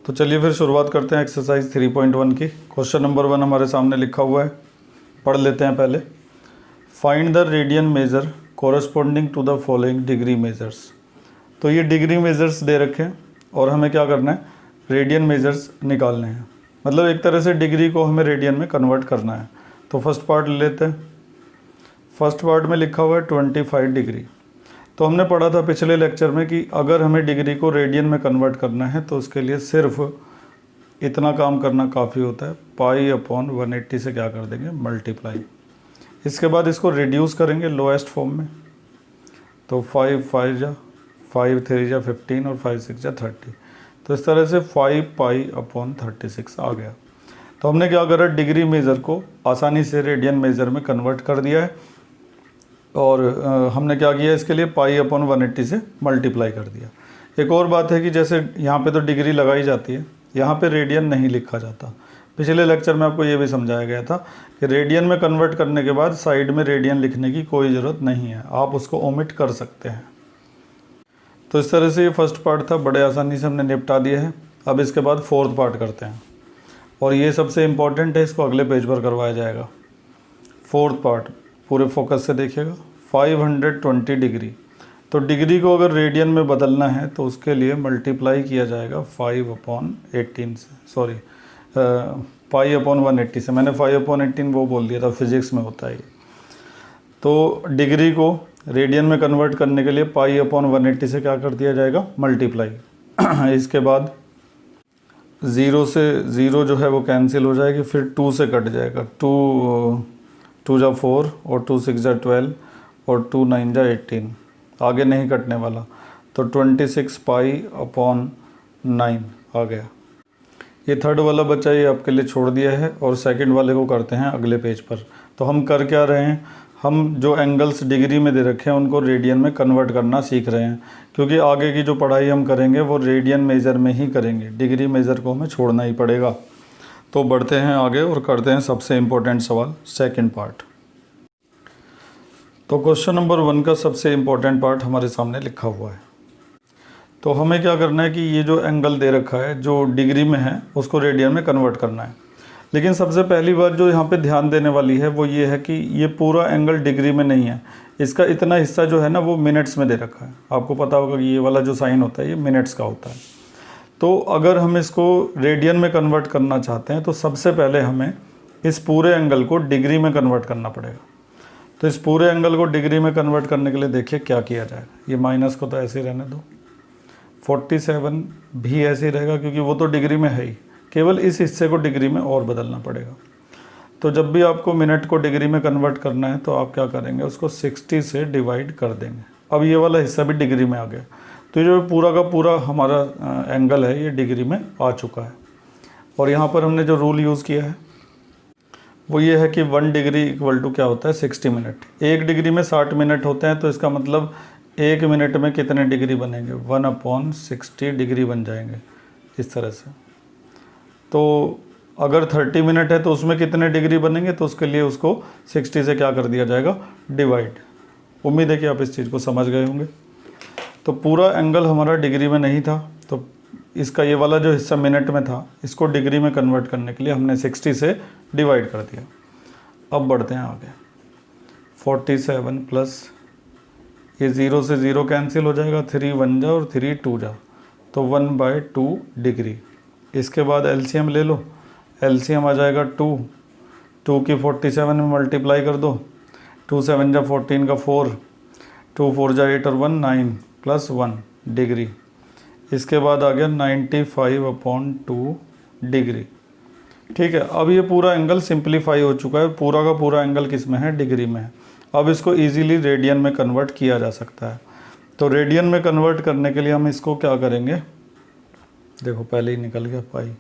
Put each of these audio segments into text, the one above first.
तो चलिए फिर शुरुआत करते हैं एक्सरसाइज 3.1 की। क्वेश्चन नंबर 1 हमारे सामने लिखा हुआ है, पढ़ लेते हैं पहले। Find the radian measure corresponding to the following degree measures. तो ये डिग्री मेजर्स दे रखे हैं और हमें क्या करना है, रेडियन मेजर्स निकालने हैं। मतलब एक तरह से डिग्री को हमें रेडियन में कन्वर्ट करना है। तो फर्स्ट पार्ट ले लेते हैं। फर्स्ट पार्ट में लिखा हुआ है 25 डिग्री। तो हमने पढ़ा था पिछले लेक्चर में कि अगर हमें डिग्री को रेडियन में कन्वर्ट करना है तो उसके लिए सिर्फ इतना काम करना काफ़ी होता है, पाई/180 से क्या कर देंगे, मल्टीप्लाई। इसके बाद इसको रिड्यूस करेंगे लोएस्ट फॉर्म में। तो 5 5 जा 5 3 जा 15 और 5 6 जा 30। तो इस तरह से 5π/36 आ गया। तो हमने क्या करा, डिग्री मेज़र को आसानी से रेडियन मेज़र में कन्वर्ट कर दिया है और हमने क्या किया, इसके लिए π/180 से मल्टीप्लाई कर दिया। एक और बात है कि जैसे यहाँ पे तो डिग्री लगाई जाती है, यहाँ पे रेडियन नहीं लिखा जाता। पिछले लेक्चर में आपको ये भी समझाया गया था कि रेडियन में कन्वर्ट करने के बाद साइड में रेडियन लिखने की कोई ज़रूरत नहीं है, आप उसको ओमिट कर सकते हैं। तो इस तरह से ये फर्स्ट पार्ट था, बड़े आसानी से हमने निपटा दिया है। अब इसके बाद फोर्थ पार्ट करते हैं और ये सबसे इम्पॉर्टेंट है, इसको अगले पेज पर करवाया जाएगा। फोर्थ पार्ट पूरे फोकस से देखिएगा। 520 डिग्री। तो डिग्री को अगर रेडियन में बदलना है तो उसके लिए मल्टीप्लाई किया जाएगा 5/18 से, सॉरी π/180 से। मैंने 5/18 वो बोल दिया था, फिजिक्स में होता है ये। तो डिग्री को रेडियन में कन्वर्ट करने के लिए π/180 से क्या कर दिया जाएगा, मल्टीप्लाई। इसके बाद 0 से 0 जो है वो कैंसिल हो जाएगी, फिर 2 से कट जाएगा। 2 जा 4 और 2 6 जा 12 और 2 9 जा 18, आगे नहीं कटने वाला। तो 26π/9 आ गया। ये थर्ड वाला बच्चा ये आपके लिए छोड़ दिया है और सेकंड वाले को करते हैं अगले पेज पर। तो हम कर क्या रहे हैं, हम जो एंगल्स डिग्री में दे रखे हैं उनको रेडियन में कन्वर्ट करना सीख रहे हैं, क्योंकि आगे की जो पढ़ाई हम करेंगे वो रेडियन मेज़र में ही करेंगे, डिग्री मेज़र को हमें छोड़ना ही पड़ेगा। तो बढ़ते हैं आगे और करते हैं सबसे इम्पोर्टेंट सवाल, सेकंड पार्ट। तो क्वेश्चन नंबर 1 का सबसे इम्पोर्टेंट पार्ट हमारे सामने लिखा हुआ है। तो हमें क्या करना है कि ये जो एंगल दे रखा है जो डिग्री में है उसको रेडियन में कन्वर्ट करना है। लेकिन सबसे पहली बात जो यहाँ पे ध्यान देने वाली है वो ये है कि ये पूरा एंगल डिग्री में नहीं है, इसका इतना हिस्सा जो है ना वो मिनट्स में दे रखा है। आपको पता होगा कि ये वाला जो साइन होता है ये मिनट्स का होता है। तो अगर हम इसको रेडियन में कन्वर्ट करना चाहते हैं तो सबसे पहले हमें इस पूरे एंगल को डिग्री में कन्वर्ट करना पड़ेगा। तो इस पूरे एंगल को डिग्री में कन्वर्ट करने के लिए देखिए क्या किया जाएगा। ये माइनस को तो ऐसे ही रहने दो, 47 भी ऐसे ही रहेगा क्योंकि वो तो डिग्री में है ही, केवल इस हिस्से को डिग्री में और बदलना पड़ेगा। तो जब भी आपको मिनट को डिग्री में कन्वर्ट करना है तो आप क्या करेंगे, उसको 60 से डिवाइड कर देंगे। अब ये वाला हिस्सा भी डिग्री में आ गया, तो ये जो पूरा का पूरा हमारा एंगल है ये डिग्री में आ चुका है। और यहाँ पर हमने जो रूल यूज़ किया है वो ये है कि 1 डिग्री इक्वल टू क्या होता है, 60 मिनट। 1 डिग्री में 60 मिनट होते हैं, तो इसका मतलब 1 मिनट में कितने डिग्री बनेंगे, 1/60 डिग्री बन जाएंगे इस तरह से। तो अगर 30 मिनट है तो उसमें कितने डिग्री बनेंगे, तो उसके लिए उसको 60 से क्या कर दिया जाएगा, डिवाइड। उम्मीद है कि आप इस चीज़ को समझ गए होंगे। तो पूरा एंगल हमारा डिग्री में नहीं था, तो इसका ये वाला जो हिस्सा मिनट में था इसको डिग्री में कन्वर्ट करने के लिए हमने 60 से डिवाइड कर दिया। अब बढ़ते हैं आगे। 47 प्लस ये 0 से 0 कैंसिल हो जाएगा, 3 1 जा और 3 2 जा, तो 1/2 डिग्री। इसके बाद एलसीएम ले लो, एलसीएम आ जाएगा 2 की 47 में मल्टीप्लाई कर दो, 2 7 जा 14 का 4, 2 4 जा 8 और 1 9 प्लस 1 डिग्री। इसके बाद आ गया 95/2 डिग्री। ठीक है, अब ये पूरा एंगल सिंप्लीफाई हो चुका है, पूरा का पूरा एंगल किस में है, डिग्री में है। अब इसको इजीली रेडियन में कन्वर्ट किया जा सकता है। तो रेडियन में कन्वर्ट करने के लिए हम इसको क्या करेंगे, देखो पहले ही निकल गया पाई।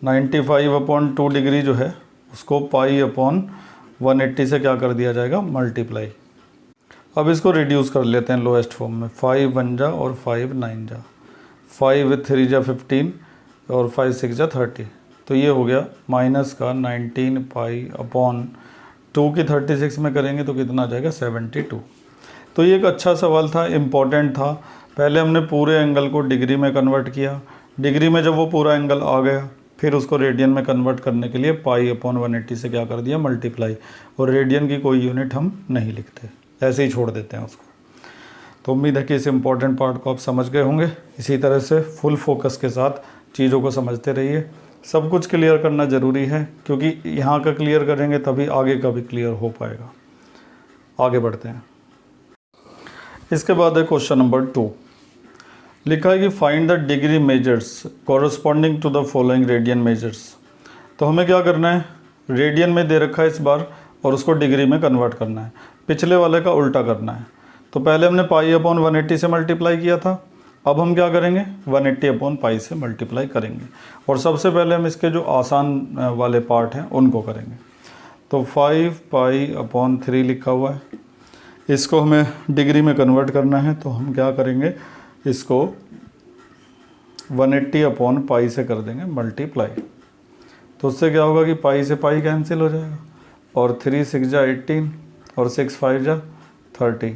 95/2 डिग्री जो है उसको π/180 से क्या कर दिया जाएगा, मल्टीप्लाई। अब इसको रिड्यूस कर लेते हैं लोएस्ट फॉर्म में। 5 1 जा और 5 9 जा, 5 3 जा 15 और 5 6 जा 30। तो ये हो गया माइनस का 19π/2 की 36 में करेंगे तो कितना आ जाएगा, 72। तो ये एक अच्छा सवाल था, इम्पॉर्टेंट था। पहले हमने पूरे एंगल को डिग्री में कन्वर्ट किया, डिग्री में जब वो पूरा एंगल आ गया, फिर उसको रेडियन में कन्वर्ट करने के लिए पाई अपॉन 180 से क्या कर दिया, मल्टीप्लाई। और रेडियन की कोई यूनिट हम नहीं लिखते, ऐसे ही छोड़ देते हैं उसको। तो उम्मीद है कि इस इम्पॉर्टेंट पार्ट को आप समझ गए होंगे। इसी तरह से फुल फोकस के साथ चीज़ों को समझते रहिए। सब कुछ क्लियर करना ज़रूरी है, क्योंकि यहाँ का क्लियर करेंगे तभी आगे का भी क्लियर हो पाएगा। आगे बढ़ते हैं। इसके बाद है क्वेश्चन नंबर 2। लिखा है कि find the degree measures corresponding to the following radian measures. तो हमें क्या करना है, रेडियन में दे रखा है इस बार, और उसको डिग्री में कन्वर्ट करना है। पिछले वाले का उल्टा करना है। तो पहले हमने पाई अपॉन 180 से मल्टीप्लाई किया था, अब हम क्या करेंगे, 180 अपॉन पाई से मल्टीप्लाई करेंगे। और सबसे पहले हम इसके जो आसान वाले पार्ट हैं उनको करेंगे। तो 5 पाई अपॉन 3 लिखा हुआ है, इसको हमें डिग्री में कन्वर्ट करना है। तो हम क्या करेंगे, इसको 180 अपॉन पाई से कर देंगे मल्टीप्लाई। तो उससे क्या होगा कि पाई से पाई कैंसिल हो जाएगा, और 3 6 जा 18 और 6 5 जा 30।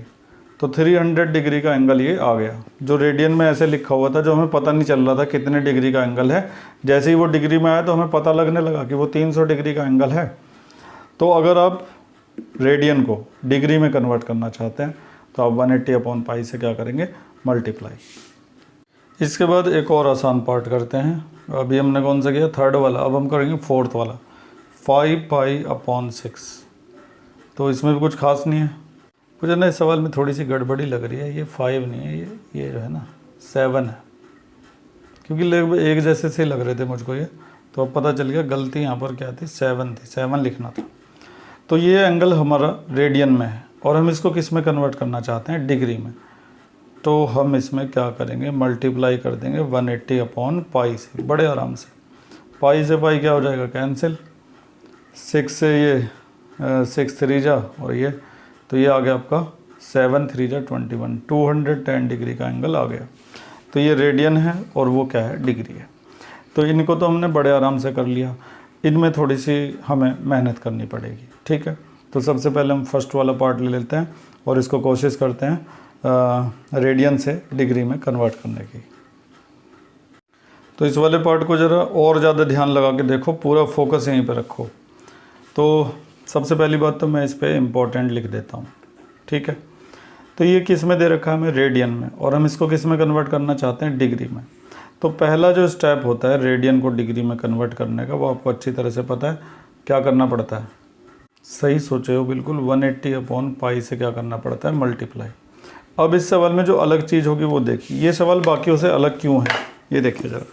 तो 300 डिग्री का एंगल ये आ गया। जो रेडियन में ऐसे लिखा हुआ था, जो हमें पता नहीं चल रहा था कितने डिग्री का एंगल है, जैसे ही वो डिग्री में आया तो हमें पता लगने लगा कि वो 300 डिग्री का एंगल है। तो अगर आप रेडियन को डिग्री में कन्वर्ट करना चाहते हैं तो आप 180 अपॉन पाई से क्या करेंगे, मल्टीप्लाई। इसके बाद एक और आसान पार्ट करते हैं। अभी हमने कौन सा किया, थर्ड वाला, अब हम करेंगे फोर्थ वाला, 5 पाई अपॉन 6। तो इसमें भी कुछ खास नहीं है। मुझे ना इस सवाल में थोड़ी सी गड़बड़ी लग रही है, ये 5 नहीं है, ये जो है ना 7 है, क्योंकि लगभग एक जैसे से लग रहे थे मुझको ये। तो अब पता चल गया गलती यहाँ पर क्या थी, 7 थी, 7 लिखना था। तो ये एंगल हमारा रेडियन में है, और हम इसको किस में कन्वर्ट करना चाहते हैं, डिग्री में। तो हम इसमें क्या करेंगे, मल्टीप्लाई कर देंगे 180 अपॉन पाई से, बड़े आराम से। पाई से पाई क्या हो जाएगा, कैंसिल। 6 से ये 6 3 जा, और ये तो ये आ गया आपका 7 3 जा 21, 210 डिग्री का एंगल आ गया। तो ये रेडियन है और वो क्या है, डिग्री है। तो इनको तो हमने बड़े आराम से कर लिया, इनमें थोड़ी सी हमें मेहनत करनी पड़ेगी, ठीक है। तो सबसे पहले हम फर्स्ट वाला पार्ट ले लेते हैं और इसको कोशिश करते हैं रेडियन से डिग्री में कन्वर्ट करने की। तो इस वाले पार्ट को ज़रा और ज़्यादा ध्यान लगा के देखो, पूरा फोकस यहीं पे रखो। तो सबसे पहली बात तो मैं इस पर इम्पोर्टेंट लिख देता हूँ, ठीक है। तो ये किस में दे रखा है, हमें रेडियन में, और हम इसको किस में कन्वर्ट करना चाहते हैं, डिग्री में। तो पहला जो स्टेप होता है रेडियन को डिग्री में कन्वर्ट करने का, वो आपको अच्छी तरह से पता है। क्या करना पड़ता है, सही सोचे हो बिल्कुल, 180 अपॉन पाई से क्या करना पड़ता है, मल्टीप्लाई। अब इस सवाल में जो अलग चीज़ होगी वो देखिए। ये सवाल बाकियों से अलग क्यों है, ये देखिए ज़रा।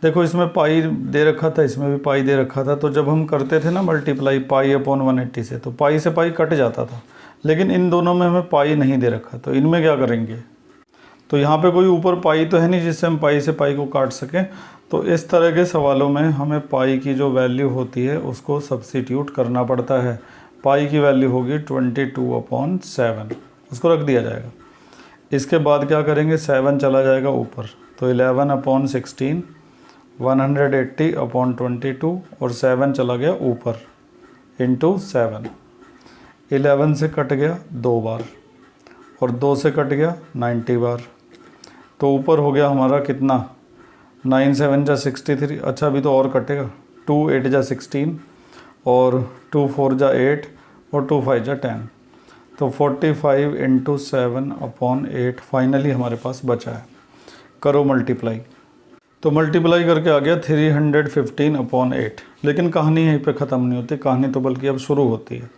देखो इसमें पाई दे रखा था, इसमें भी पाई दे रखा था। तो जब हम करते थे ना मल्टीप्लाई पाई अपॉन 180 से, तो पाई से पाई कट जाता था। लेकिन इन दोनों में हमें पाई नहीं दे रखा, तो इनमें क्या करेंगे। तो यहाँ पे कोई ऊपर पाई तो है नहीं जिससे हम पाई से पाई को काट सकें। तो इस तरह के सवालों में हमें पाई की जो वैल्यू होती है उसको सब्स्टिट्यूट करना पड़ता है। पाई की वैल्यू होगी 22 अपॉन 7, उसको रख दिया जाएगा। इसके बाद क्या करेंगे, 7 चला जाएगा ऊपर, तो 11 अपॉन 16, 180 अपॉन 22, और 7 चला गया ऊपर इंटू 7। 11 से कट गया 2 बार, और 2 से कट गया 90 बार। तो ऊपर हो गया हमारा कितना, 9 7 जा 63। अच्छा अभी तो और कटेगा, 2 8 जा 16, और 2 4 जा 8, और 2 5 जा 10। तो 45 इंटू 7 अपॉन 8 फाइनली हमारे पास बचा है। करो मल्टीप्लाई। तो मल्टीप्लाई करके आ गया 315 अपॉन 8। लेकिन कहानी यहीं पे ख़त्म नहीं होती, कहानी तो बल्कि अब शुरू होती है।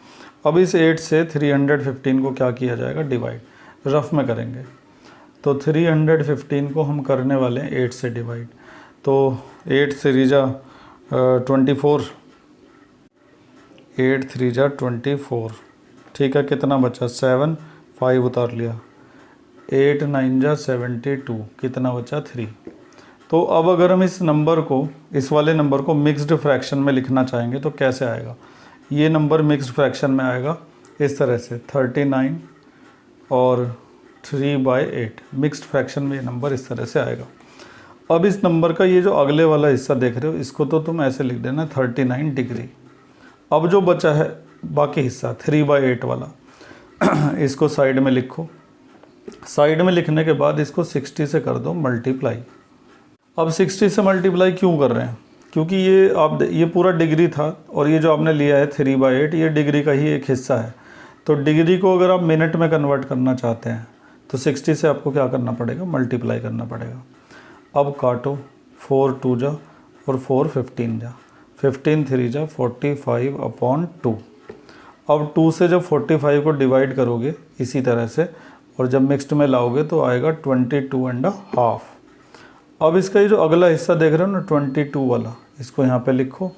अब इस 8 से 315 को क्या किया जाएगा, डिवाइड। रफ में करेंगे तो 315 को हम करने वाले हैं 8 से डिवाइड। तो 8 3 जा 24, 8 3 जा 24, ठीक है। कितना बचा, 7, 5 उतार लिया, 8 9 जा 72, कितना बचा, 3। तो अब अगर हम इस नंबर को, इस वाले नंबर को मिक्स्ड फ्रैक्शन में लिखना चाहेंगे तो कैसे आएगा। ये नंबर मिक्स्ड फ्रैक्शन में आएगा इस तरह से, 39 और 3/8 मिक्स्ड फ्रैक्शन में ये नंबर इस तरह से आएगा। अब इस नंबर का ये जो अगले वाला हिस्सा देख रहे हो, इसको तो तुम ऐसे लिख देना 39 डिग्री। अब जो बचा है बाकी हिस्सा 3/8 वाला, इसको साइड में लिखो। साइड में लिखने के बाद इसको 60 से कर दो मल्टीप्लाई। अब 60 से मल्टीप्लाई क्यों कर रहे हैं? क्योंकि ये पूरा डिग्री था और ये जो आपने लिया है 3/8 ये डिग्री का ही एक हिस्सा है। तो डिग्री को अगर आप मिनट में कन्वर्ट करना चाहते हैं तो 60 से आपको क्या करना पड़ेगा? मल्टीप्लाई करना पड़ेगा। अब काटो, 4 2 जा और 4 15 जा, 15 3 जा 45/2। अब 2 से जब 45 को डिवाइड करोगे इसी तरह से और जब मिक्स्ड में लाओगे तो आएगा 22.5। अब इसका ये जो अगला हिस्सा देख रहे हो ना 22 वाला, इसको यहाँ पे लिखो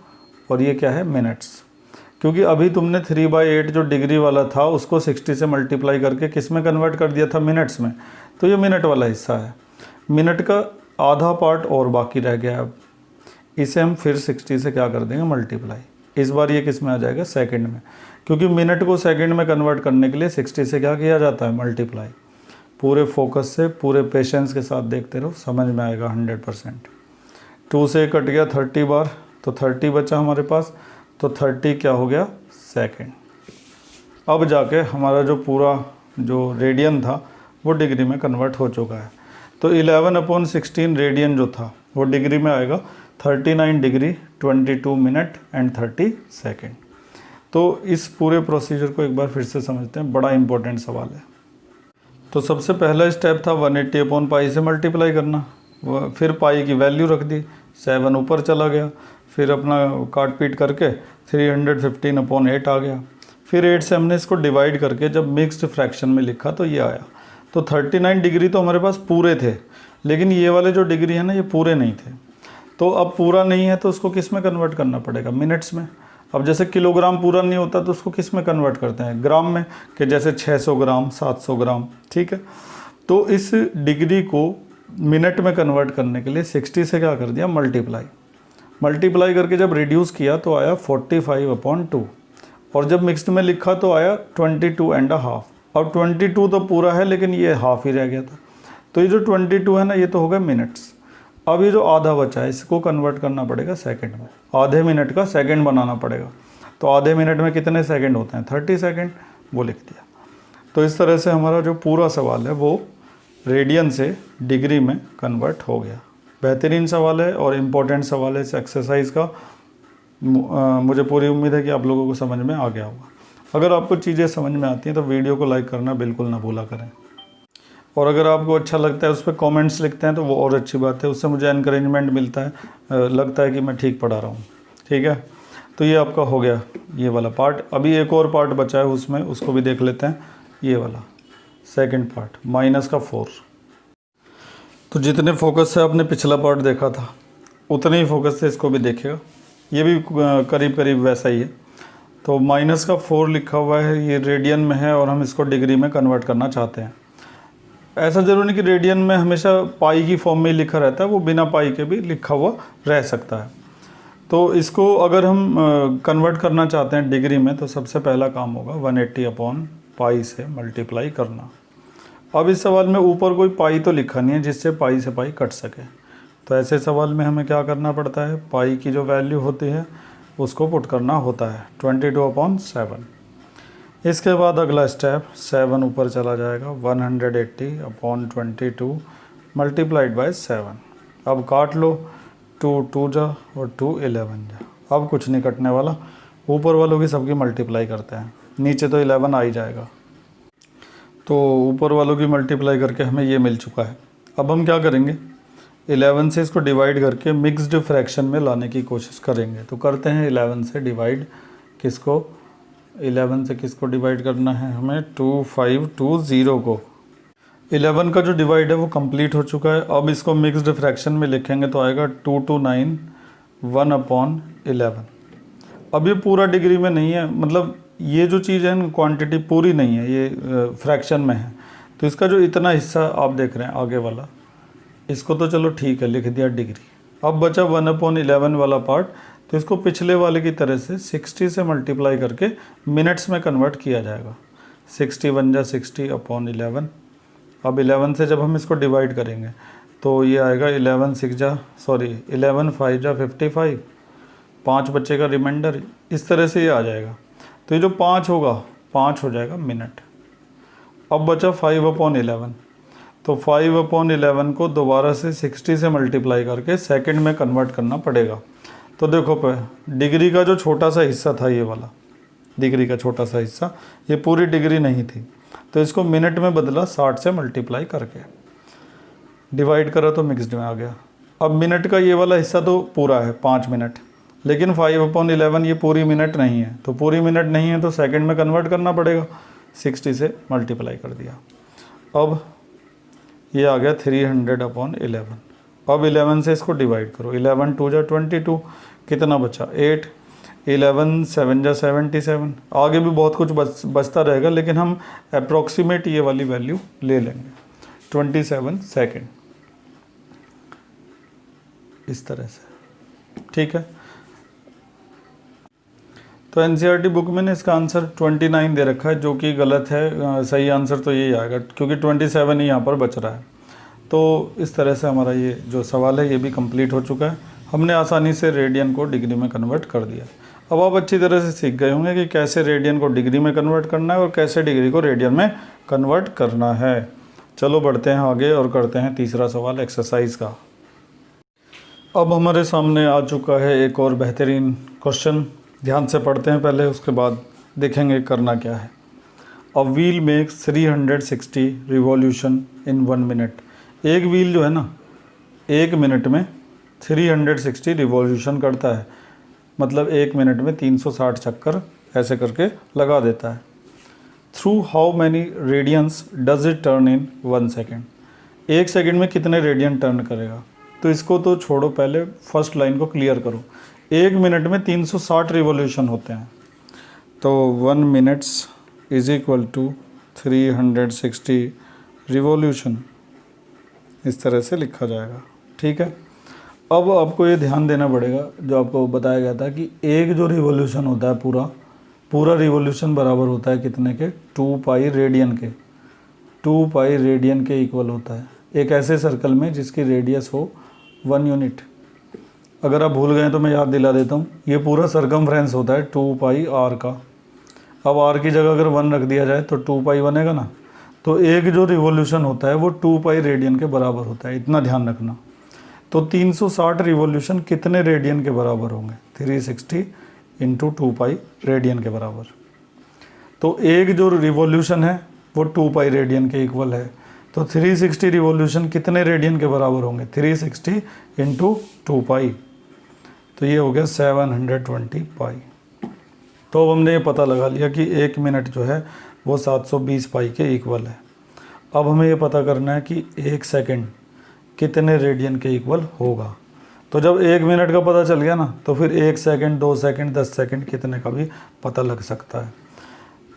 और ये क्या है? मिनट्स। क्योंकि अभी तुमने 3/8 जो डिग्री वाला था उसको 60 से मल्टीप्लाई करके किस में कन्वर्ट कर दिया था? मिनट्स में। तो ये मिनट वाला हिस्सा है। मिनट का आधा पार्ट और बाकी रह गया। अब इसे हम फिर 60 से क्या कर देंगे? मल्टीप्लाई। इस बार ये किस में आ जाएगा? सेकंड में। क्योंकि मिनट को सेकंड में कन्वर्ट करने के लिए 60 से क्या किया जाता है? मल्टीप्लाई। पूरे फोकस से, पूरे पेशेंस के साथ देखते रहो, समझ में आएगा 100%। 2 से कट गया 30 बार तो 30 बचा हमारे पास, तो 30 क्या हो गया? सेकंड। अब जाके हमारा जो पूरा जो रेडियन था वो डिग्री में कन्वर्ट हो चुका है। तो 11/16 रेडियन जो था वो डिग्री में आएगा 39 डिग्री 22 मिनट एंड 30 सेकेंड। तो इस पूरे प्रोसीजर को एक बार फिर से समझते हैं, बड़ा इंपॉर्टेंट सवाल है। तो सबसे पहला स्टेप था 180/पाई से मल्टीप्लाई करना। फिर पाई की वैल्यू रख दी, 7 ऊपर चला गया, फिर अपना काट पीट करके 315/8 आ गया। फिर 8 से हमने इसको डिवाइड करके जब मिक्स्ड फ्रैक्शन में लिखा तो ये आया। तो 39 डिग्री तो हमारे पास पूरे थे, लेकिन ये वाले जो डिग्री है ना ये पूरे नहीं थे। तो अब पूरा नहीं है तो उसको किस में कन्वर्ट करना पड़ेगा? मिनट्स में। अब जैसे किलोग्राम पूरा नहीं होता तो उसको किस में कन्वर्ट करते हैं? ग्राम में, कि जैसे 600 ग्राम 700 ग्राम, ठीक है। तो इस डिग्री को मिनट में कन्वर्ट करने के लिए 60 से क्या कर दिया? मल्टीप्लाई। मल्टीप्लाई करके जब रिड्यूस किया तो आया 45/2 और जब मिक्स्ड में लिखा तो आया 22.5। अब 22 तो पूरा है लेकिन ये हाफ ही रह गया था, तो ये जो 22 है ना ये तो हो गया मिनट्स। अब ये जो आधा बचा है इसको कन्वर्ट करना पड़ेगा सेकंड में। आधे मिनट का सेकंड बनाना पड़ेगा। तो आधे मिनट में कितने सेकंड होते हैं? 30 सेकंड, वो लिख दिया। तो इस तरह से हमारा जो पूरा सवाल है वो रेडियन से डिग्री में कन्वर्ट हो गया। बेहतरीन सवाल है और इम्पोर्टेंट सवाल है इस एक्सरसाइज का। मुझे पूरी उम्मीद है कि आप लोगों को समझ में आ गया होगा। अगर आपको चीज़ें समझ में आती हैं तो वीडियो को लाइक करना बिल्कुल ना भूला करें, और अगर आपको अच्छा लगता है उस पर कॉमेंट्स लिखते हैं तो वो और अच्छी बात है, उससे मुझे एनकरेजमेंट मिलता है, लगता है कि मैं ठीक पढ़ा रहा हूँ। ठीक है, तो ये आपका हो गया ये वाला पार्ट। अभी एक और पार्ट बचा है उसमें, उसको भी देख लेते हैं। ये वाला सेकंड पार्ट -4। तो जितने फोकस से आपने पिछला पार्ट देखा था उतने ही फोकस से इसको भी देखेगा। ये भी करीब करीब वैसा ही है। तो -4 लिखा हुआ है, ये रेडियन में है और हम इसको डिग्री में कन्वर्ट करना चाहते हैं। ऐसा ज़रूरी नहीं कि रेडियन में हमेशा पाई की फॉर्म में लिखा रहता है, वो बिना पाई के भी लिखा हुआ रह सकता है। तो इसको अगर हम कन्वर्ट करना चाहते हैं डिग्री में तो सबसे पहला काम होगा 180/पाई से मल्टीप्लाई करना। अब इस सवाल में ऊपर कोई पाई तो लिखा नहीं है जिससे पाई से पाई कट सके, तो ऐसे सवाल में हमें क्या करना पड़ता है? पाई की जो वैल्यू होती है उसको पुट करना होता है 22/7। इसके बाद अगला स्टेप 7 ऊपर चला जाएगा, 180/22 मल्टीप्लाइड बाय 7। अब काट लो, 2 2 जा और 2 11 जा। अब कुछ नहीं कटने वाला, ऊपर वालों की सबकी मल्टीप्लाई करते हैं, नीचे तो 11 आ ही जाएगा। तो ऊपर वालों की मल्टीप्लाई करके हमें ये मिल चुका है। अब हम क्या करेंगे? 11 से इसको डिवाइड करके मिक्स्ड फ्रैक्शन में लाने की कोशिश करेंगे। तो करते हैं 11 से डिवाइड। किसको? 11 से किसको डिवाइड करना है हमें? 2520 को। 11 का जो डिवाइड है वो कंप्लीट हो चुका है। अब इसको मिक्स्ड फ्रैक्शन में लिखेंगे तो आएगा 229 1/11। अब ये पूरा डिग्री में नहीं है, मतलब ये जो चीज़ है क्वांटिटी पूरी नहीं है, ये फ्रैक्शन में है। तो इसका जो इतना हिस्सा आप देख रहे हैं आगे वाला, इसको तो चलो ठीक है लिख दिया डिग्री। अब बचा 1/11 वाला पार्ट, तो इसको पिछले वाले की तरह से 60 से मल्टीप्लाई करके मिनट्स में कन्वर्ट किया जाएगा। 61 जा 60/11। अब 11 से जब हम इसको डिवाइड करेंगे तो ये आएगा 11 5 जा 55, 5 बच्चे का रिमाइंडर, इस तरह से ये आ जाएगा। तो ये जो 5 होगा 5 हो जाएगा मिनट। अब बचा 5/11, तो 5/11 को दोबारा से 60 से मल्टीप्लाई करके सेकंड में कन्वर्ट करना पड़ेगा। तो देखो डिग्री का जो छोटा सा हिस्सा था, ये वाला डिग्री का छोटा सा हिस्सा, ये पूरी डिग्री नहीं थी, तो इसको मिनट में बदला 60 से मल्टीप्लाई करके, डिवाइड करा तो मिक्स्ड में आ गया। अब मिनट का ये वाला हिस्सा तो पूरा है 5 मिनट, लेकिन 5/11 ये पूरी मिनट नहीं है, तो पूरी मिनट नहीं है तो सेकंड में कन्वर्ट करना पड़ेगा, 60 से मल्टीप्लाई कर दिया। अब ये आ गया 300/11। अब 11 से इसको डिवाइड करो, 11 2 जा 22, कितना बचा 8, 11 7 जा 77। आगे भी बहुत कुछ बचता रहेगा, लेकिन हम अप्रॉक्सीमेट ये वाली वैल्यू ले लेंगे, 27 सेकेंड, इस तरह से, ठीक है। तो एनसीईआरटी बुक में ने इसका आंसर 29 दे रखा है, जो कि गलत है। सही आंसर तो यही आएगा, क्योंकि 27 ही यहाँ पर बच रहा है। तो इस तरह से हमारा ये जो सवाल है ये भी कंप्लीट हो चुका है। हमने आसानी से रेडियन को डिग्री में कन्वर्ट कर दिया। अब आप अच्छी तरह से सीख गए होंगे कि कैसे रेडियन को डिग्री में कन्वर्ट करना है और कैसे डिग्री को रेडियन में कन्वर्ट करना है। चलो बढ़ते हैं आगे और करते हैं तीसरा सवाल एक्सरसाइज का। अब हमारे सामने आ चुका है एक और बेहतरीन क्वेश्चन, ध्यान से पढ़ते हैं पहले, उसके बाद देखेंगे करना क्या है। A wheel makes 360 revolution in 1 minute. एक व्हील जो है ना, 1 मिनट में 360 रिवॉल्यूशन करता है, मतलब 1 मिनट में 360 चक्कर ऐसे करके लगा देता है। Through how many radians does it turn in 1 second. 1 second में कितने रेडियन टर्न करेगा। तो इसको तो छोड़ो, पहले फर्स्ट लाइन को क्लियर करो। 1 मिनट में 360 रिवॉल्यूशन होते हैं, तो 1 minutes is equal to 360 revolution, इस तरह से लिखा जाएगा, ठीक है। अब आपको ये ध्यान देना पड़ेगा, जो आपको बताया गया था कि एक जो रिवॉल्यूशन होता है पूरा रिवॉल्यूशन बराबर होता है कितने के, 2 पाई रेडियन के। 2 पाई रेडियन के इक्वल होता है एक ऐसे सर्कल में जिसकी रेडियस हो 1 यूनिट। अगर आप भूल गए तो मैं याद दिला देता हूँ, ये पूरा सरकमफ्रेंस होता है 2 पाई आर का। अब आर की जगह अगर 1 रख दिया जाए तो 2 पाई बनेगा ना। तो एक जो रिवॉल्यूशन होता है वो 2 पाई रेडियन के बराबर होता है, इतना ध्यान रखना। तो 360 रिवॉल्यूशन कितने रेडियन के बराबर होंगे, 360 इंटू 2 पाई रेडियन के बराबर। तो एक जो रिवॉल्यूशन है वो 2 पाई रेडियन के इक्वल है, तो 360 रिवॉल्यूशन कितने रेडियन के बराबर होंगे, 360 इंटू 2 पाई, तो ये हो गया 720 पाई। तो अब हमने ये पता लगा लिया कि 1 मिनट जो है वो 720 पाई के इक्वल है। अब हमें ये पता करना है कि 1 सेकंड कितने रेडियन के इक्वल होगा। तो जब 1 मिनट का पता चल गया ना, तो फिर 1 सेकंड 2 सेकंड 10 सेकंड कितने का भी पता लग सकता है।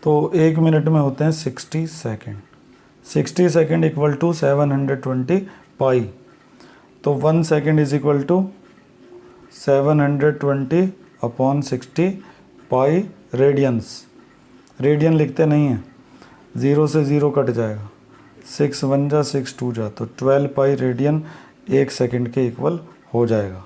तो 1 मिनट में होते हैं 60 second. 60 second equal to 720 pi. तो 1 second is equal to 720 upon 60 pi radians. Radian लिखते नहीं हैं, 0 से 0 कट जाएगा, 6 1 जा 6 2 जा, तो 12 पाई रेडियन 1 सेकंड के इक्वल हो जाएगा।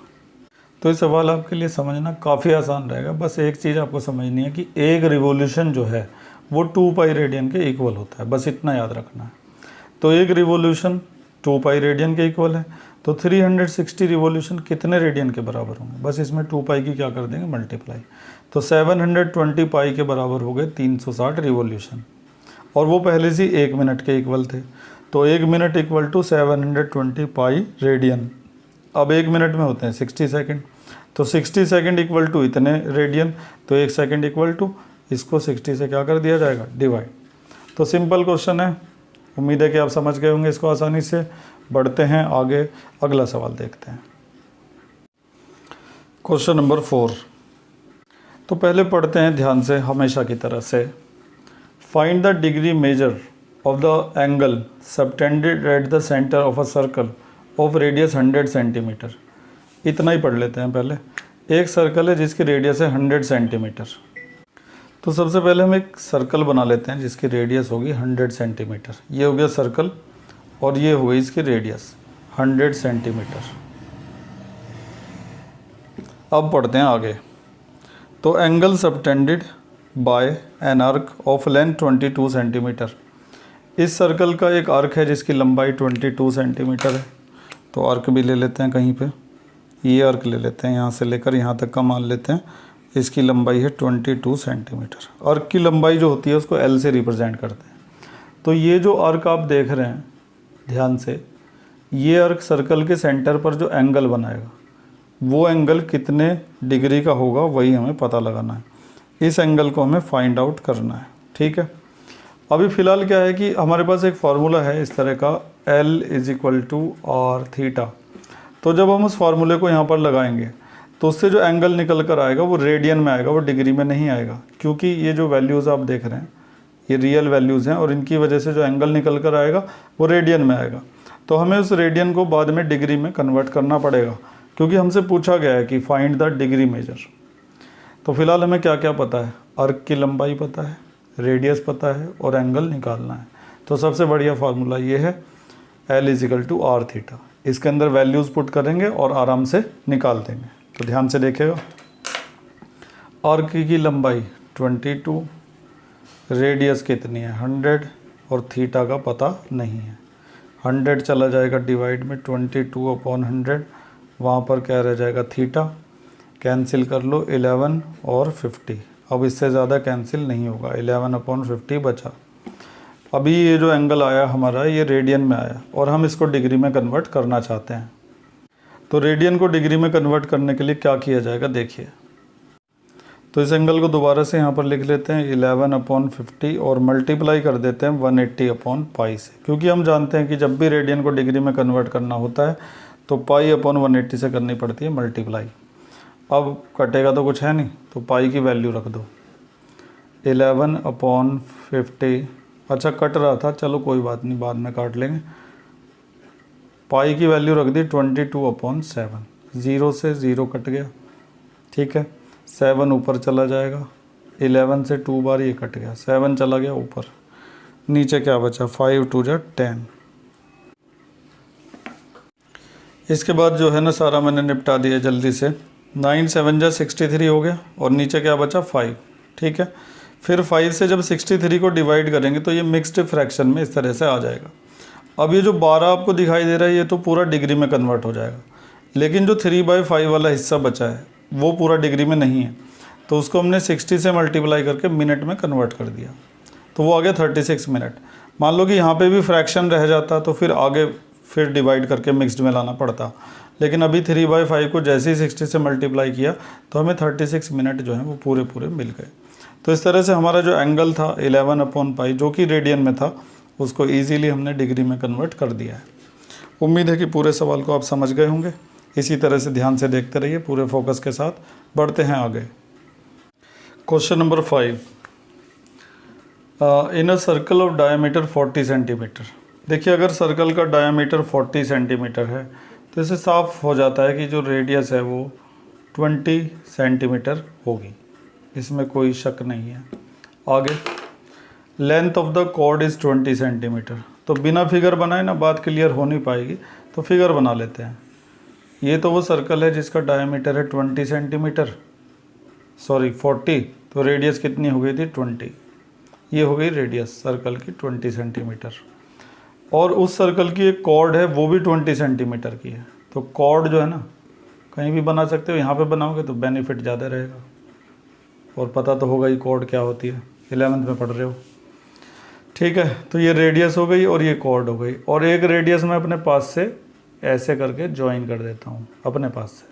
तो ये सवाल आपके लिए समझना काफ़ी आसान रहेगा। बस एक चीज़ आपको समझनी है कि एक रिवॉल्यूशन जो है वो 2 पाई रेडियन के इक्वल होता है, बस इतना याद रखना है। तो एक रिवॉल्यूशन 2 पाई रेडियन के इक्वल है, तो 360 रिवॉल्यूशन कितने रेडियन के बराबर होंगे, बस इसमें 2 पाई की क्या कर देंगे, मल्टीप्लाई। तो 720 पाई के बराबर हो गए 360 रिवॉल्यूशन, और वो पहले से 1 मिनट के इक्वल थे। तो 1 minute equal to 720 pi radian. अब 1 मिनट में होते हैं 60 सेकंड, तो 60 सेकंड इक्वल टू इतने रेडियन, तो 1 सेकंड इक्वल टू, इसको 60 से क्या कर दिया जाएगा, डिवाइड। तो सिंपल क्वेश्चन है, उम्मीद है कि आप समझ गए होंगे इसको आसानी से। बढ़ते हैं आगे, अगला सवाल देखते हैं। Question number 4। तो पहले पढ़ते हैं ध्यान से, हमेशा की तरह से। Find the degree measure of the angle subtended at the centre of a circle of radius 100 centimetre. इतना ही पढ़ लेते हैं पहले। एक सर्कल है जिसकी रेडियस है 100 सेंटीमीटर। तो सबसे पहले हम एक सर्कल बना लेते हैं जिसकी रेडियस होगी 100 सेंटीमीटर। ये हो गया सर्कल, और ये हो गई इसकी रेडियस 100 सेंटीमीटर। अब पढ़ते हैं आगे। तो angle subtended bye N arc of length 22 centimetre. इस सर्कल का एक आर्क है जिसकी लंबाई 22 सेंटीमीटर है, तो आर्क भी ले लेते हैं कहीं पे, ये आर्क ले लेते हैं, यहाँ से लेकर यहाँ तक का मान लेते हैं, इसकी लंबाई है 22 सेंटीमीटर। आर्क की लंबाई जो होती है उसको L से रिप्रेजेंट करते हैं। तो ये जो आर्क आप देख रहे हैं ध्यान से, ये आर्क सर्कल के सेंटर पर जो एंगल बनाएगा वो एंगल कितने डिग्री का होगा वही हमें पता लगाना है, इस एंगल को हमें फाइंड आउट करना है। ठीक है, अभी फ़िलहाल क्या है कि हमारे पास एक फार्मूला है इस तरह का, L = r थीटा। तो जब हम उस फार्मूले को यहाँ पर लगाएंगे तो उससे जो एंगल निकल कर आएगा वो रेडियन में आएगा, वो डिग्री में नहीं आएगा, क्योंकि ये जो वैल्यूज़ आप देख रहे हैं ये रियल वैल्यूज़ हैं और इनकी वजह से जो एंगल निकल कर आएगा वो रेडियन में आएगा। तो हमें उस रेडियन को बाद में डिग्री में कन्वर्ट करना पड़ेगा, क्योंकि हमसे पूछा गया है कि फाइंड द डिग्री मेजर। तो फिलहाल हमें क्या क्या पता है, आर्क की लंबाई पता है, रेडियस पता है और एंगल निकालना है। तो सबसे बढ़िया फार्मूला ये है L = r थीटा। इसके अंदर वैल्यूज़ पुट करेंगे और आराम से निकाल देंगे। तो ध्यान से देखिएगा, आर्क की लंबाई 22, रेडियस कितनी है 100 और थीटा का पता नहीं है। 100 चला जाएगा डिवाइड में 22/100, वहाँ पर क्या रह जाएगा थीटा, कैंसिल कर लो 11 और 50। अब इससे ज़्यादा कैंसिल नहीं होगा, 11/50 बचा। अभी ये जो एंगल आया हमारा ये रेडियन में आया और हम इसको डिग्री में कन्वर्ट करना चाहते हैं। तो रेडियन को डिग्री में कन्वर्ट करने के लिए क्या किया जाएगा देखिए। तो इस एंगल को दोबारा से यहाँ पर लिख लेते हैं 11/50 और मल्टीप्लाई कर देते हैं 180/π से, क्योंकि हम जानते हैं कि जब भी रेडियन को डिग्री में कन्वर्ट करना होता है तो π/180 से करनी पड़ती है मल्टीप्लाई। अब कटेगा तो कुछ है नहीं, तो पाई की वैल्यू रख दो 11/50। अच्छा कट रहा था, चलो कोई बात नहीं, बाद में काट लेंगे। पाई की वैल्यू रख दी 22/7, 0 से 0 कट गया। ठीक है, 7 ऊपर चला जाएगा, 11 से 2 बार ये कट गया, 7 चला गया ऊपर, नीचे क्या बचा 5 × 2 = 10। इसके बाद जो है ना सारा मैंने निपटा दिया जल्दी से, 9 7 = 63 हो गया और नीचे क्या बचा 5। ठीक है, फिर 5 से जब 63 को डिवाइड करेंगे तो ये मिक्स्ड फ्रैक्शन में इस तरह से आ जाएगा। अब ये जो 12 आपको दिखाई दे रहा है ये तो पूरा डिग्री में कन्वर्ट हो जाएगा, लेकिन जो 3/5 वाला हिस्सा बचा है वो पूरा डिग्री में नहीं है, तो उसको हमने 60 से मल्टीप्लाई करके मिनट में कन्वर्ट कर दिया, तो वो आ गया 36 मिनट। मान लो कि यहाँ पे भी फ्रैक्शन रह जाता तो फिर आगे फिर डिवाइड करके मिक्स्ड में लाना पड़ता, लेकिन अभी 3/5 को जैसे ही 60 से मल्टीप्लाई किया तो हमें 36 मिनट जो हैं वो पूरे पूरे मिल गए। तो इस तरह से हमारा जो एंगल था 11/π जो कि रेडियन में था उसको ईजीली हमने डिग्री में कन्वर्ट कर दिया है। उम्मीद है कि पूरे सवाल को आप समझ गए होंगे। इसी तरह से ध्यान से देखते रहिए, पूरे फोकस के साथ बढ़ते हैं आगे। Question number 5, in a circle of diameter 40 centimetre. देखिए अगर सर्कल का डायमीटर 40 सेंटीमीटर है तो इससे साफ हो जाता है कि जो रेडियस है वो 20 सेंटीमीटर होगी, इसमें कोई शक नहीं है। आगे length of the chord is 20 centimetre. तो बिना फिगर बनाए ना बात क्लियर हो नहीं पाएगी, तो फिगर बना लेते हैं। ये तो वो सर्कल है जिसका डायमीटर है 20 सेंटीमीटर, सॉरी 40, तो रेडियस कितनी हो गई थी 20। ये हो गई रेडियस सर्कल की 20 सेंटीमीटर। और उस सर्कल की एक कॉर्ड है वो भी 20 सेंटीमीटर की है। तो कॉर्ड जो है ना कहीं भी बना सकते हो, यहाँ पे बनाओगे तो बेनिफिट ज़्यादा रहेगा। और पता तो होगा ही कॉर्ड क्या होती है, 11th में पढ़ रहे हो। ठीक है, तो ये रेडियस हो गई और ये कॉर्ड हो गई, और एक रेडियस मैं अपने पास से ऐसे करके ज्वाइन कर देता हूँ अपने पास से,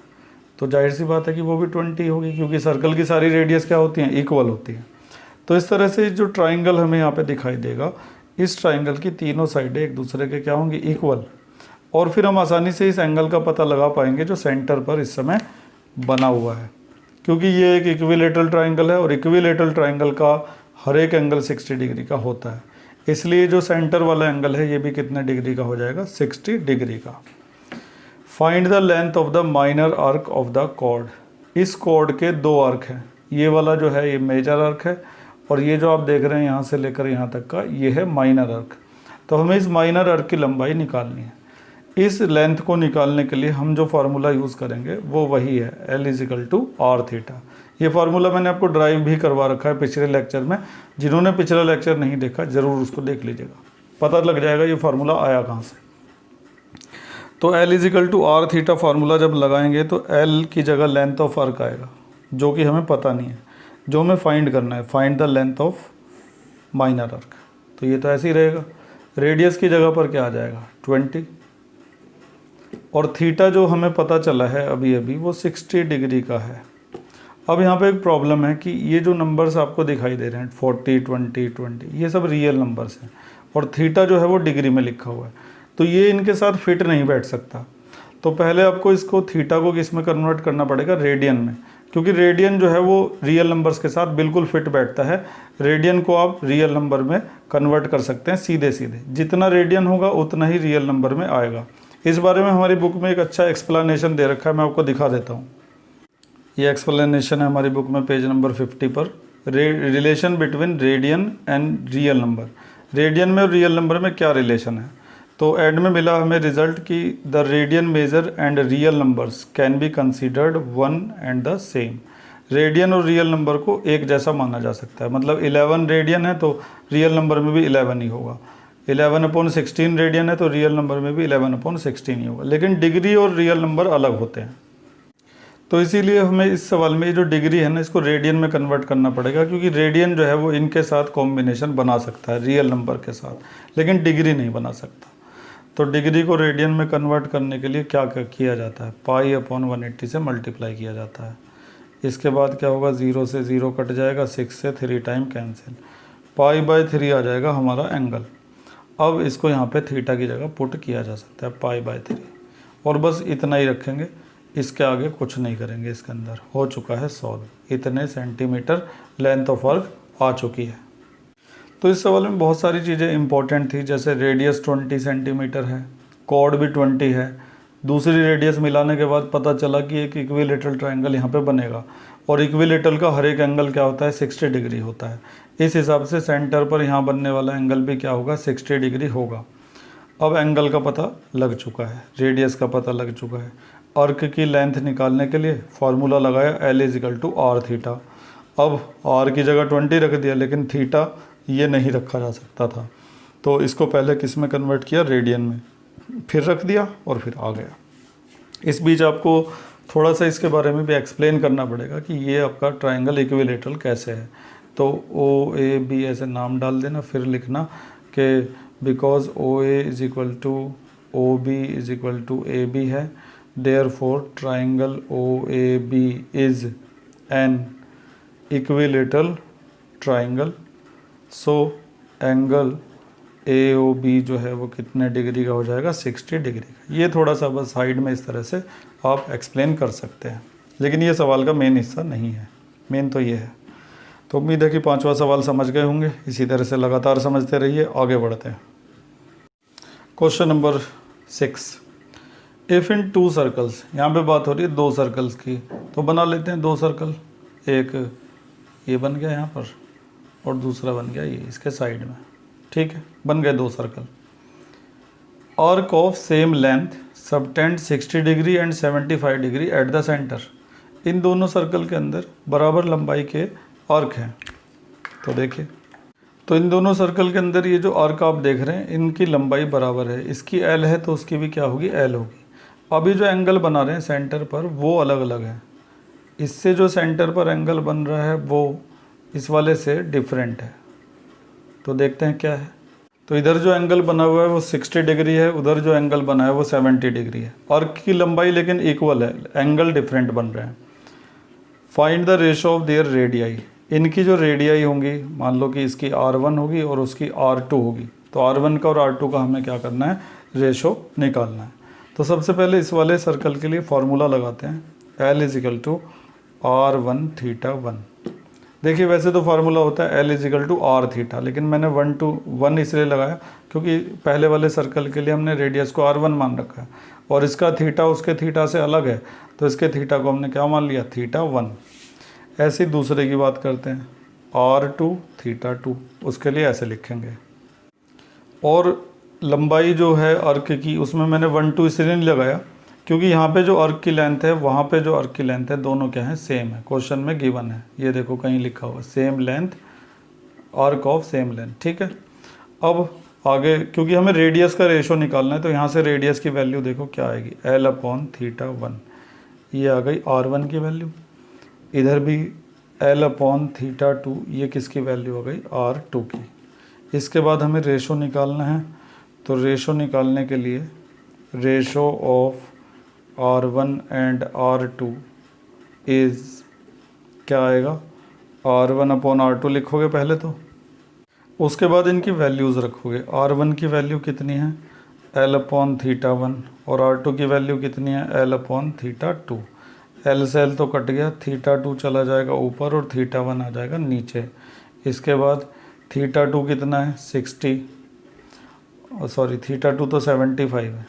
तो जाहिर सी बात है कि वो भी 20 होगी, क्योंकि सर्कल की सारी रेडियस क्या होती हैं, इक्वल होती हैं। तो इस तरह से जो ट्राइंगल हमें यहाँ पे दिखाई देगा, इस ट्राइंगल की तीनों साइडें एक दूसरे के क्या होंगी, इक्वल। और फिर हम आसानी से इस एंगल का पता लगा पाएंगे जो सेंटर पर इस समय बना हुआ है, क्योंकि ये एक इक्विलेटरल ट्राइंगल है और इक्विलेटरल ट्राइंगल का हर एक एंगल 60 डिग्री का होता है। इसलिए जो सेंटर वाला एंगल है ये भी कितने डिग्री का हो जाएगा, 60 डिग्री का। Find the length of the minor arc of the chord. इस कॉर्ड के दो आर्क हैं, ये वाला जो है ये मेजर आर्क है और ये जो आप देख रहे हैं यहाँ से लेकर यहाँ तक का ये है माइनर आर्क। तो हमें इस माइनर आर्क की लंबाई निकालनी है। इस लेंथ को निकालने के लिए हम जो फार्मूला यूज़ करेंगे वो वही है, L = r थीटा। ये फार्मूला मैंने आपको ड्राइव भी करवा रखा है पिछले लेक्चर में, जिन्होंने पिछला लेक्चर नहीं देखा ज़रूर उसको देख लीजिएगा। पता लग जाएगा ये फार्मूला आया कहाँ से। तो L is equal to R theta formula जब लगाएंगे तो L की जगह लेंथ ऑफ आर्क आएगा, जो कि हमें पता नहीं है, जो हमें फाइंड करना है, find the length of minor arc. तो ये तो ऐसे ही रहेगा। रेडियस की जगह पर क्या आ जाएगा 20, और थीटा जो हमें पता चला है अभी अभी वो 60 डिग्री का है। अब यहाँ पे एक प्रॉब्लम है कि ये जो नंबर्स आपको दिखाई दे रहे हैं 40, 20, 20, ये सब रियल नंबर्स हैं और थीटा जो है वो डिग्री में लिखा हुआ है, तो ये इनके साथ फिट नहीं बैठ सकता। तो पहले आपको इसको थीटा को किस में कन्वर्ट करना पड़ेगा, रेडियन में, क्योंकि रेडियन जो है वो रियल नंबर्स के साथ बिल्कुल फिट बैठता है। रेडियन को आप रियल नंबर में कन्वर्ट कर सकते हैं सीधे सीधे, जितना रेडियन होगा उतना ही रियल नंबर में आएगा। इस बारे में हमारी बुक में एक अच्छा एक्सप्लेनेशन दे रखा है, मैं आपको दिखा देता हूँ। ये एक्सप्लेनेशन है हमारी बुक में पेज नंबर 50 पर। Relation between radian and real number, radian में और रियल नंबर में क्या रिलेशन है। तो एंड में मिला हमें रिजल्ट कि the radian major and real numbers can be considered one and the same. Radian और रियल नंबर को एक जैसा माना जा सकता है, मतलब 11 रेडियन है तो रियल नंबर में भी 11 ही होगा, 11/16 रेडियन है तो रियल नंबर में भी 11/16 ही होगा। लेकिन डिग्री और रियल नंबर अलग होते हैं, तो इसीलिए हमें इस सवाल में जो डिग्री है ना इसको रेडियन में कन्वर्ट करना पड़ेगा, क्योंकि रेडियन जो है वो इनके साथ कॉम्बिनेशन बना सकता है रियल नंबर के साथ, लेकिन डिग्री नहीं बना सकता। तो डिग्री को रेडियन में कन्वर्ट करने के लिए क्या किया जाता है, पाई/180 से मल्टीप्लाई किया जाता है। इसके बाद क्या होगा, 0 से 0 कट जाएगा, 6 से 3 टाइम कैंसिल, पाई/3 आ जाएगा हमारा एंगल। अब इसको यहाँ पे थीटा की जगह पुट किया जा सकता है पाई/3, और बस इतना ही रखेंगे, इसके आगे कुछ नहीं करेंगे। इसके अंदर हो चुका है सॉल्व, इतने सेंटीमीटर लेंथ ऑफ आर्क आ चुकी है। तो इस सवाल में बहुत सारी चीज़ें इंपॉर्टेंट थी, जैसे रेडियस 20 सेंटीमीटर है, कॉर्ड भी 20 है, दूसरी रेडियस मिलाने के बाद पता चला कि एक इक्विलेटरल ट्रायंगल यहाँ पे बनेगा, और इक्विलेटरल का हर एक एंगल क्या होता है 60 डिग्री होता है। इस हिसाब से सेंटर पर यहाँ बनने वाला एंगल भी क्या होगा 60 डिग्री होगा। अब एंगल का पता लग चुका है, रेडियस का पता लग चुका है। आर्क की लेंथ निकालने के लिए फार्मूला लगाया L is equal to R theta. अब आर की जगह 20 रख दिया, लेकिन थीटा ये नहीं रखा जा सकता था, तो इसको पहले किस में कन्वर्ट किया, रेडियन में, फिर रख दिया और फिर आ गया। इस बीच आपको थोड़ा सा इसके बारे में भी एक्सप्लेन करना पड़ेगा कि ये आपका ट्रायंगल इक्विलेटरल कैसे है। तो OAB ऐसे नाम डाल देना, फिर लिखना कि because OA is equal to OB is equal to AB है, therefore triangle OAB is an equilateral triangle, so angle AOB जो है वो कितने डिग्री का हो जाएगा, 60 डिग्री का। ये थोड़ा सा बस साइड में इस तरह से आप एक्सप्लेन कर सकते हैं, लेकिन ये सवाल का मेन हिस्सा नहीं है, मेन तो ये है। तो उम्मीद है कि 5वां सवाल समझ गए होंगे। इसी तरह से लगातार समझते रहिए, आगे बढ़ते हैं। Question number 6, if in 2 circles, यहाँ पे बात हो रही है 2 सर्कल्स की, तो बना लेते हैं 2 सर्कल। एक ये बन गया यहाँ पर और दूसरा बन गया ये इसके साइड में, ठीक है, बन गए 2 circle. Arc of same length subtend 60 degree and 75 degree at the centre. इन दोनों सर्कल के अंदर बराबर लंबाई के आर्क हैं। तो देखिए, तो इन दोनों सर्कल के अंदर ये जो आर्क आप देख रहे हैं इनकी लंबाई बराबर है, इसकी L है तो उसकी भी क्या होगी, L होगी। अभी जो एंगल बना रहे हैं सेंटर पर वो अलग अलग है, इससे जो सेंटर पर एंगल बन रहा है वो इस वाले से डिफरेंट है। तो देखते हैं क्या है। तो इधर जो एंगल बना हुआ है वो 60 डिग्री है, उधर जो एंगल बना है वो 70 डिग्री है। आर्क की लंबाई लेकिन इक्वल है, एंगल डिफरेंट बन रहे हैं। Find the ratio of their radii. इनकी जो रेडियाई होंगी, मान लो कि इसकी R1 होगी और उसकी R2 होगी, तो R1 का और R2 का हमें क्या करना है, रेशो निकालना है। तो सबसे पहले इस वाले सर्कल के लिए फॉर्मूला लगाते हैं, L is equal to R1 theta 1। देखिए वैसे तो फार्मूला होता है L is equal to R theta, लेकिन मैंने 1 to 1 इसलिए लगाया क्योंकि पहले वाले सर्कल के लिए हमने रेडियस को R1 मान रखा है और इसका थीटा उसके थीटा से अलग है, तो इसके थीटा को हमने क्या मान लिया, थीटा 1। ऐसे ही दूसरे की बात करते हैं, R2 थीटा 2, उसके लिए ऐसे लिखेंगे। और लंबाई जो है आर्क की, उसमें मैंने 1 2 इसलिए नहीं लगाया क्योंकि यहाँ पे जो आर्क की लेंथ है, वहाँ पे जो आर्क की लेंथ है, दोनों क्या है, सेम है। क्वेश्चन में गिवन है, ये देखो कहीं लिखा हुआ same length, arc of same length, ठीक है। अब आगे क्योंकि हमें रेडियस का रेशो निकालना है, तो यहाँ से रेडियस की वैल्यू देखो क्या आएगी, L/θ1, ये आ गई R1 की वैल्यू। इधर भी L/θ2, ये किसकी वैल्यू हो गई, R2 की। इसके बाद हमें रेशो निकालना है, तो रेशो निकालने के लिए ratio of R1 and R2 is क्या आएगा, R1/R2 लिखोगे पहले तो, उसके बाद इनकी वैल्यूज़ रखोगे। R1 की वैल्यू कितनी है, L/θ1, और R2 की वैल्यू कितनी है, L/θ2। L से L तो कट गया, θ2 चला जाएगा ऊपर और θ1 आ जाएगा नीचे। इसके बाद θ2 कितना है, 60, सॉरी θ2 तो 75 है,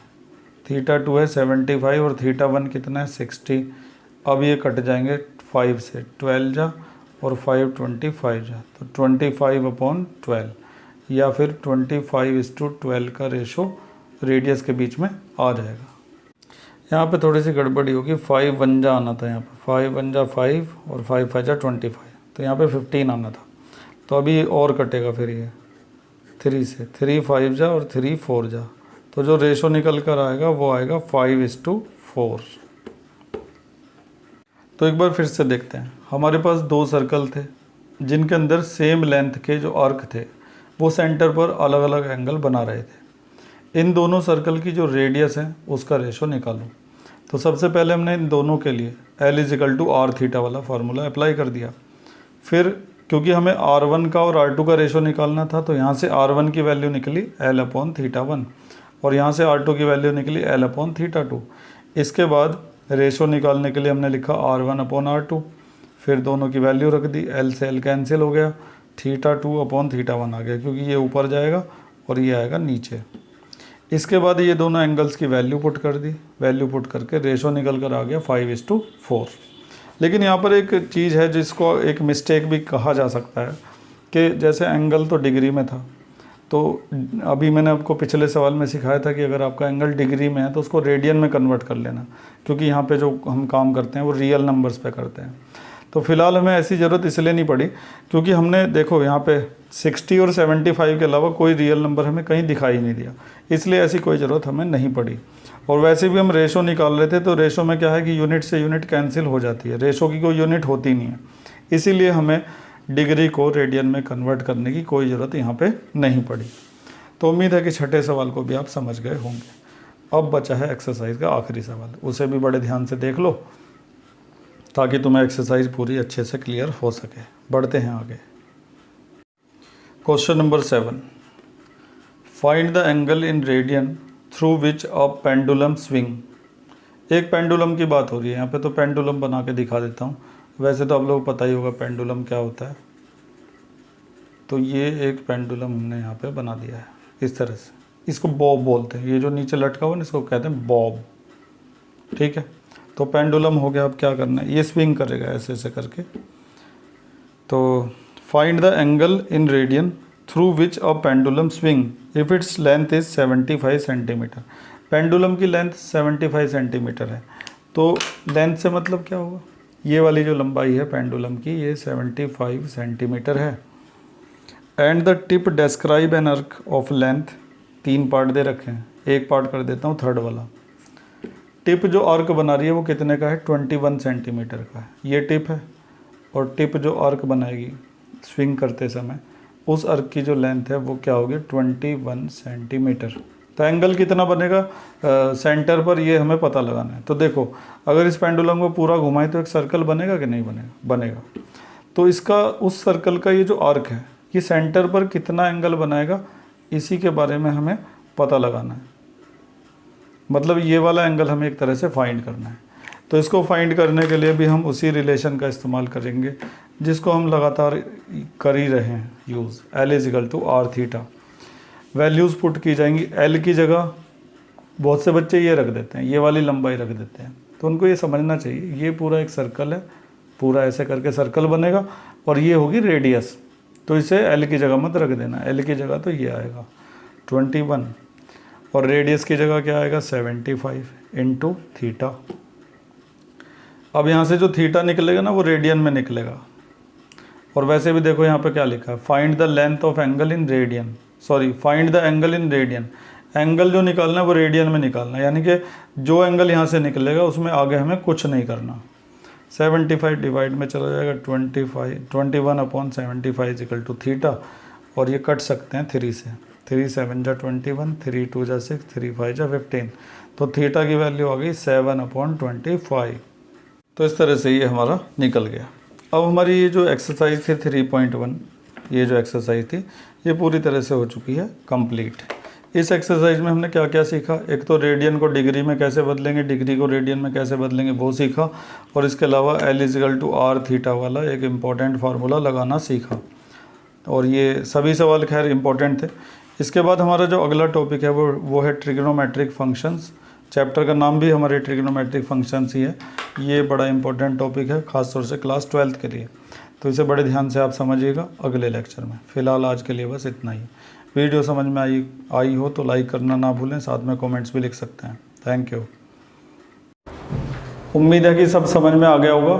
θ2 है 75 और θ1 कितना है, 60। अब ये कट जाएंगे 5 से, 12 जा और 5 25 जा, तो 25/12 या फिर 25:12 का रेशो रेडियस के बीच में आ जाएगा। यहाँ पे थोड़ी सी गड़बड़ी होगी, 5 1 जा आना था, यहाँ पे 5 1 जा 5 और 5 5 जा 25, तो यहाँ पे 15 आना था, तो अभी और कटेगा फिर ये 3 से, 3 5 जा और 3 4 जा, तो जो रेशो निकल कर आएगा वो आएगा 5:4। तो एक बार फिर से देखते हैं, हमारे पास 2 सर्कल थे जिनके अंदर सेम लेंथ के जो आर्क थे वो सेंटर पर अलग अलग एंगल बना रहे थे। इन दोनों सर्कल की जो रेडियस है उसका रेशो निकालो। तो सबसे पहले हमने इन दोनों के लिए L=R θ वाला फार्मूला अप्लाई कर दिया। फिर क्योंकि हमें R1 का और R2 का रेशो निकालना था, तो यहाँ से R1 की वैल्यू निकली L/θ1 और यहाँ से R2 की वैल्यू निकली L/θ2। इसके बाद रेशो निकालने के लिए हमने लिखा R1/R2, फिर दोनों की वैल्यू रख दी, L से L कैंसिल हो गया, θ2/θ1 आ गया क्योंकि ये ऊपर जाएगा और ये आएगा नीचे। इसके बाद ये दोनों एंगल्स की वैल्यू पुट कर दी, वैल्यू पुट करके रेशो निकल कर आ गया 5:4। लेकिन यहाँ पर एक चीज़ है जिसको एक मिस्टेक भी कहा जा सकता है कि जैसे एंगल तो डिग्री में था, तो अभी मैंने आपको पिछले सवाल में सिखाया था कि अगर आपका एंगल डिग्री में है तो उसको रेडियन में कन्वर्ट कर लेना, क्योंकि यहाँ पे जो हम काम करते हैं वो रियल नंबर्स पे करते हैं। तो फिलहाल हमें ऐसी ज़रूरत इसलिए नहीं पड़ी क्योंकि हमने देखो यहाँ पे 60 और 75 के अलावा कोई रियल नंबर हमें कहीं दिखाई नहीं दिया, इसलिए ऐसी कोई ज़रूरत हमें नहीं पड़ी। और वैसे भी हम रेशो निकाल रहे थे, तो रेशो में क्या है कि यूनिट से यूनिट कैंसिल हो जाती है, रेशो की कोई यूनिट होती नहीं है, इसीलिए हमें डिग्री को रेडियन में कन्वर्ट करने की कोई ज़रूरत यहाँ पे नहीं पड़ी। तो उम्मीद है कि छठे सवाल को भी आप समझ गए होंगे। अब बचा है एक्सरसाइज का आखिरी सवाल, उसे भी बड़े ध्यान से देख लो ताकि तुम्हें एक्सरसाइज पूरी अच्छे से क्लियर हो सके। बढ़ते हैं आगे। Question number 7, find the angle in radian through which a pendulum swing. एक पेंडुलम की बात हो रही है यहाँ पे, तो पेंडुलम बना के दिखा देता हूँ। वैसे तो आप लोगों को पता ही होगा पेंडुलम क्या होता है। तो ये एक पेंडुलम हमने यहाँ पे बना दिया है इस तरह से, इसको बॉब बोलते हैं, ये जो नीचे लटका हुआ है इसको कहते हैं बॉब, ठीक है। तो पेंडुलम हो गया। अब क्या करना है, ये स्विंग करेगा ऐसे ऐसे करके। तो find the angle in radian through which a pendulum swing if its length is 75 centimetre. Pendulum की लेंथ 75 सेंटीमीटर है, तो लेंथ से मतलब क्या होगा, ये वाली जो लंबाई है पेंडुलम की ये 75 सेंटीमीटर है। And the tip describe an arc of length, 3 part दे रखे हैं, एक पार्ट कर देता हूँ थर्ड वाला। टिप जो आर्क बना रही है वो कितने का है, 21 सेंटीमीटर का है, ये टिप है। और टिप जो आर्क बनाएगी स्विंग करते समय, उस आर्क की जो लेंथ है वो क्या होगी, 21 सेंटीमीटर। तो एंगल कितना बनेगा सेंटर पर, ये हमें पता लगाना है। तो देखो अगर इस पेंडुलम को पूरा घुमाएं तो एक सर्कल बनेगा कि नहीं बनेगा, बनेगा। तो इसका उस सर्कल का ये जो आर्क है ये सेंटर पर कितना एंगल बनाएगा, इसी के बारे में हमें पता लगाना है। मतलब ये वाला एंगल हमें एक तरह से फाइंड करना है। तो इसको फाइंड करने के लिए भी हम उसी रिलेशन का इस्तेमाल करेंगे जिसको हम लगातार कर ही रहे हैं यूज़, L=R θ। वैल्यूज़ पुट की जाएंगी। L की जगह बहुत से बच्चे ये रख देते हैं, ये वाली लंबाई रख देते हैं, तो उनको ये समझना चाहिए ये पूरा एक सर्कल है, पूरा ऐसे करके सर्कल बनेगा और ये होगी रेडियस। तो इसे L की जगह मत रख देना, L की जगह तो ये आएगा 21 और रेडियस की जगह क्या आएगा 75 इंटू थीटा। अब यहाँ से जो थीटा निकलेगा ना वो रेडियन में निकलेगा। और वैसे भी देखो यहाँ पे क्या लिखा है, find the length of angle in radian. Sorry find the angle in radian. Angle जो निकालना है वो रेडियन में निकालना है, यानी कि जो एंगल यहाँ से निकलेगा उसमें आगे हमें कुछ नहीं करना। 75 डिवाइड में चला जाएगा 21/75 इज इक्वल टू थीटा, और ये कट सकते हैं 3 से। 3 7 जा 21, 3 2 जा 6, 3 5 जा 15, तो थीटा की वैल्यू आ गई 7/25। तो इस तरह से ये हमारा निकल गया। अब हमारी ये जो एक्सरसाइज थी 3.1, ये जो एक्सरसाइज थी ये पूरी तरह से हो चुकी है कंप्लीट। इस एक्सरसाइज में हमने क्या क्या सीखा, एक तो रेडियन को डिग्री में कैसे बदलेंगे, डिग्री को रेडियन में कैसे बदलेंगे वो सीखा, और इसके अलावा L=R थीटा वाला एक इम्पॉर्टेंट फार्मूला लगाना सीखा। और ये सभी सवाल खैर इम्पॉर्टेंट थे। इसके बाद हमारा जो अगला टॉपिक है वो है ट्रिग्नोमेट्रिक फंक्शंस। चैप्टर का नाम भी हमारे ट्रिग्नोमेट्रिक फंक्शंस ही है। ये बड़ा इंपॉर्टेंट टॉपिक है खासतौर से क्लास 12th के लिए, तो इसे बड़े ध्यान से आप समझिएगा अगले लेक्चर में। फ़िलहाल आज के लिए बस इतना ही। वीडियो समझ में आई हो तो लाइक करना ना भूलें, साथ में कमेंट्स भी लिख सकते हैं। Thank you. उम्मीद है कि सब समझ में आ गया होगा,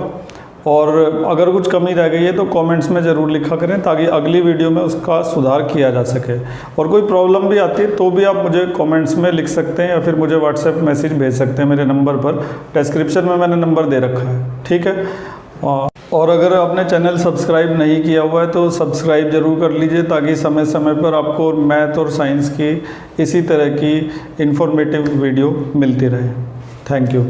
और अगर कुछ कमी रह गई है तो कमेंट्स में ज़रूर लिखा करें ताकि अगली वीडियो में उसका सुधार किया जा सके। और कोई प्रॉब्लम भी आती है तो भी आप मुझे कमेंट्स में लिख सकते हैं या फिर मुझे व्हाट्सएप मैसेज भेज सकते हैं मेरे नंबर पर। डिस्क्रिप्शन में मैंने नंबर दे रखा है, ठीक है। और अगर आपने चैनल सब्सक्राइब नहीं किया हुआ है तो सब्सक्राइब ज़रूर कर लीजिए ताकि समय समय पर आपको मैथ और साइंस की इसी तरह की इन्फॉर्मेटिव वीडियो मिलती रहे। Thank you.